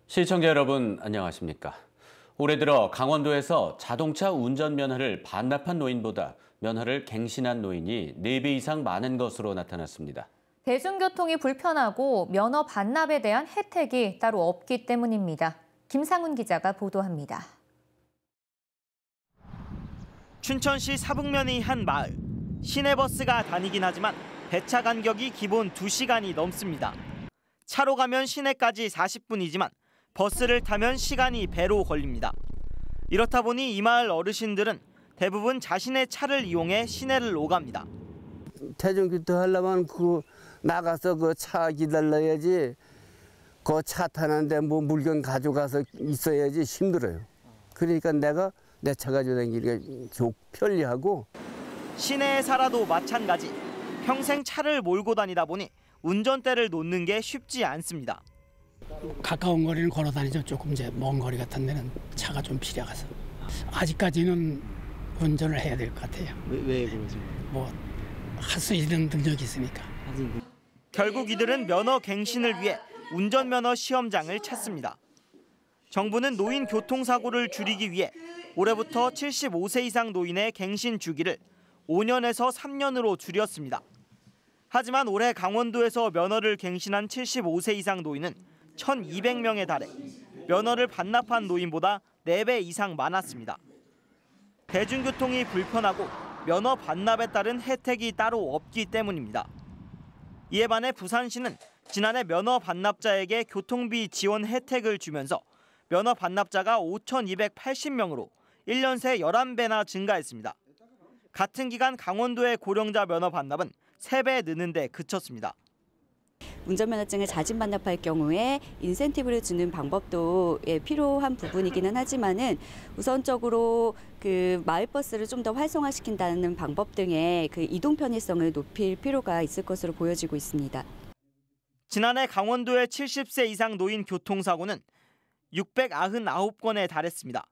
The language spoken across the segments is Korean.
시청자 여러분 안녕하십니까? 올해 들어 강원도에서 자동차 운전면허를 반납한 노인보다 면허를 갱신한 노인이 4배 이상 많은 것으로 나타났습니다. 대중교통이 불편하고 면허 반납에 대한 혜택이 따로 없기 때문입니다. 김상훈 기자가 보도합니다. 춘천시 사북면의 한 마을. 시내버스가 다니긴 하지만 배차 간격이 기본 2시간이 넘습니다. 차로 가면 시내까지 40분이지만 버스를 타면 시간이 배로 걸립니다. 이렇다 보니 이 마을 어르신들은 대부분 자신의 차를 이용해 시내를 오갑니다. 대중교통 하려면 나가서 그 차 기다려야지. 그 차 타는데 뭐 물건 가져가서 있어야지 힘들어요. 그러니까 내가 내 차 가지고 다니기가 편리하고. 시내에 살아도 마찬가지. 평생 차를 몰고 다니다 보니 운전대를 놓는 게 쉽지 않습니다. 가까운 거리는 걸어 다니죠. 조금 이제 먼 거리 같은 데는 차가 좀 필요해서. 아직까지는 운전을 해야 될 것 같아요. 왜 그러세요? 뭐 할 수 있는 능력이 있으니까. 결국 이들은 면허 갱신을 위해 운전면허 시험장을 찾습니다. 정부는 노인 교통사고를 줄이기 위해 올해부터 75세 이상 노인의 갱신 주기를 5년에서 3년으로 줄였습니다. 하지만 올해 강원도에서 면허를 갱신한 75세 이상 노인은 1,200명에 달해 면허를 반납한 노인보다 4배 이상 많았습니다. 대중교통이 불편하고 면허 반납에 따른 혜택이 따로 없기 때문입니다. 이에 반해 부산시는 지난해 면허 반납자에게 교통비 지원 혜택을 주면서 면허 반납자가 5,280명으로 1년 새 11배나 증가했습니다. 같은 기간 강원도의 고령자 면허 반납은 3배 느는 데 그쳤습니다. 운전면허증을 자진 반납할 경우에 인센티브를 주는 방법도 필요한 부분이기는 하지만은 우선적으로 그 마을버스를 좀 더 활성화시킨다는 방법 등의 그 이동 편의성을 높일 필요가 있을 것으로 보여지고 있습니다. 지난해 강원도의 70세 이상 노인 교통사고는 699건에 달했습니다.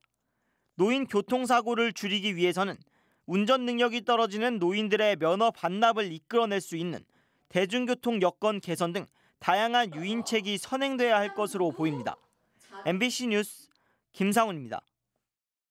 노인 교통사고를 줄이기 위해서는 운전 능력이 떨어지는 노인들의 면허 반납을 이끌어낼 수 있는 대중교통 여건 개선 등 다양한 유인책이 선행돼야 할 것으로 보입니다. MBC 뉴스 김상훈입니다.